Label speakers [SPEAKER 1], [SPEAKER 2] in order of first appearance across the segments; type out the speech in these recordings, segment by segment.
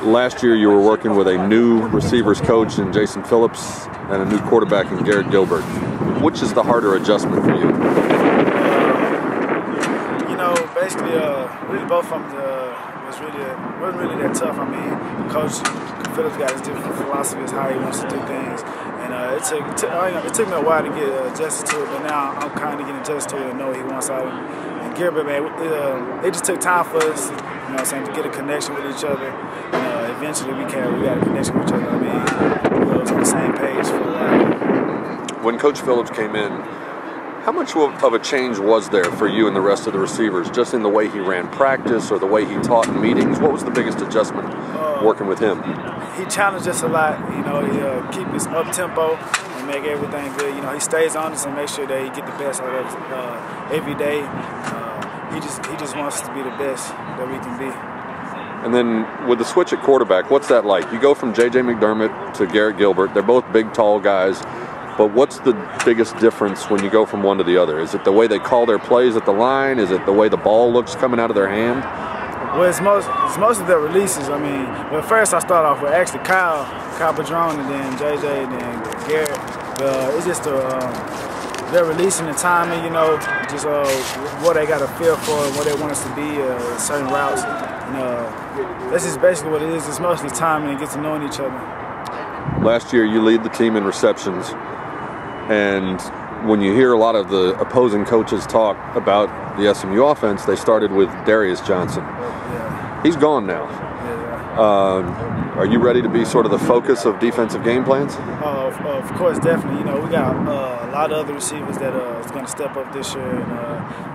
[SPEAKER 1] Last year you were working with a new receivers coach in Jason Phillips and a new quarterback in Garrett Gilbert. Which is the harder adjustment for you?
[SPEAKER 2] You know, basically, really both of them wasn't really that tough. I mean, Coach Phillips got his different philosophies, how he wants to do things, and it took me a while to get adjusted to it, but now I'm kind of getting adjusted to it and know what he wants out of me. And Gilbert, man, it just took time for us, you know what I'm saying, to get a connection with each other. And eventually we got a connection with each other. I mean, we was on the same page for a while.
[SPEAKER 1] When Coach Phillips came in, how much of a change was there for you and the rest of the receivers, just in the way he ran practice or the way he taught in meetings? What was the biggest adjustment working with him?
[SPEAKER 2] He challenged us a lot. You know, he keep us up tempo and make everything good. You know, he stays on us and make sure that he get the best out of us every day. He just wants us to be the best that we can be.
[SPEAKER 1] And then with the switch at quarterback, what's that like? You go from J.J. McDermott to Garrett Gilbert. They're both big, tall guys. But what's the biggest difference when you go from one to the other? Is it the way they call their plays at the line? Is it the way the ball looks coming out of their hand?
[SPEAKER 2] Well, it's most of their releases. I mean, well, first I started off with actually Kyle Padron, and then JJ, and then Garrett. It's just they're releasing the timing, you know, just what they got a feel for, what they want us to be, certain routes. And that's just basically what it is. It's mostly timing and get to knowing each other.
[SPEAKER 1] Last year, you lead the team in receptions, and when you hear a lot of the opposing coaches talk about the SMU offense, they started with Darius Johnson.
[SPEAKER 2] Yeah.
[SPEAKER 1] He's gone now.
[SPEAKER 2] Yeah.
[SPEAKER 1] Are you ready to be sort of the focus of defensive game plans?
[SPEAKER 2] Of course, definitely. You know, we got a lot of other receivers that is going to step up this year,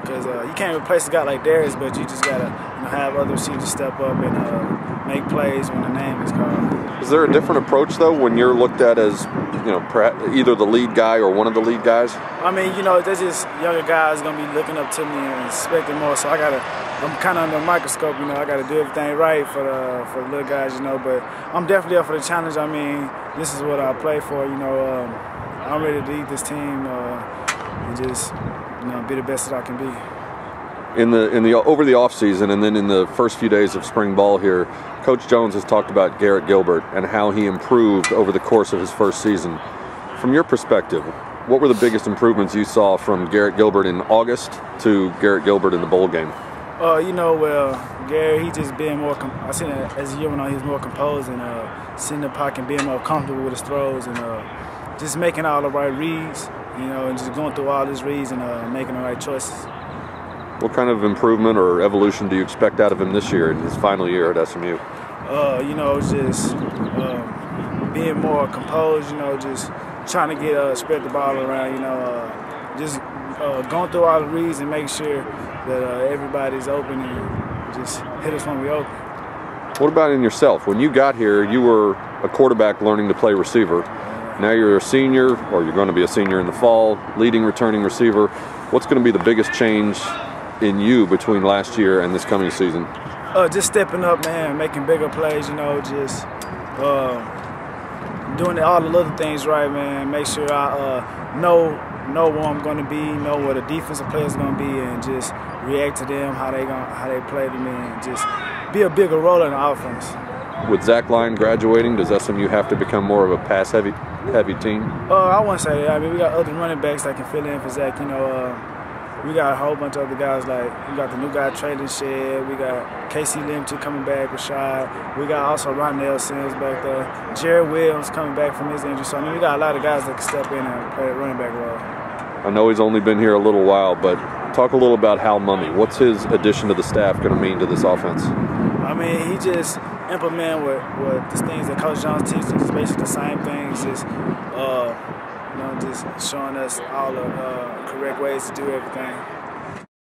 [SPEAKER 2] because you can't replace a guy like Darius, but you just got to have other receivers step up and make plays when the name is called.
[SPEAKER 1] Is there a different approach, though, when you're looked at as, you know, either the lead guy or one of the lead guys?
[SPEAKER 2] I mean, you know, there's just younger guys going to be looking up to me and expecting more, so I'm kind of under a microscope, you know. I got to do everything right for the little guys, you know, but I'm definitely up for the challenge. I mean, this is what I play for, you know. I'm ready to lead this team and just, you know, be the best that I can be.
[SPEAKER 1] Over the off season and then in the first few days of spring ball here, Coach Jones has talked about Garrett Gilbert and how he improved over the course of his first season. From your perspective, what were the biggest improvements you saw from Garrett Gilbert in August to Garrett Gilbert in the bowl game?
[SPEAKER 2] You know, well, Gary, he just being more. I seen it as the year went on, he was more composed and sitting in the pocket, and being more comfortable with his throws, and just making all the right reads, you know, and just going through all his reads and making the right choices.
[SPEAKER 1] What kind of improvement or evolution do you expect out of him this year in his final year at SMU?
[SPEAKER 2] You know, just being more composed, you know, just trying to get spread the ball around, you know, just going through all the reads and making sure that everybody's open and just hit us when we open.
[SPEAKER 1] What about in yourself? When you got here, you were a quarterback learning to play receiver. Now you're a senior, or you're going to be a senior in the fall, leading returning receiver. What's going to be the biggest change in you between last year and this coming season?
[SPEAKER 2] Just stepping up, man, making bigger plays, you know, just doing all the little things right, man. Make sure I know where I'm going to be, know where the defensive players are going to be, and just react to them, how they play to me, and just be a bigger role in the offense.
[SPEAKER 1] With Zach Line graduating, does SMU have to become more of a pass-heavy team?
[SPEAKER 2] I wouldn't say that. I mean, we got other running backs that can fill in for Zach, you know. We got a whole bunch of other guys, like we got the new guy Traylon Shed, we got Casey Limton coming back, Rashad. We got also Ronell Sims back there. Jared Williams coming back from his injury. So I mean, we got a lot of guys that can step in and play the running back role.
[SPEAKER 1] I know he's only been here a little while, but talk a little about Hal Mumme. What's his addition to the staff going to mean to this offense?
[SPEAKER 2] I mean, he just implementing what the things that Coach Jones teaches. It's basically the same things, just you know, just showing us all the correct ways to do everything.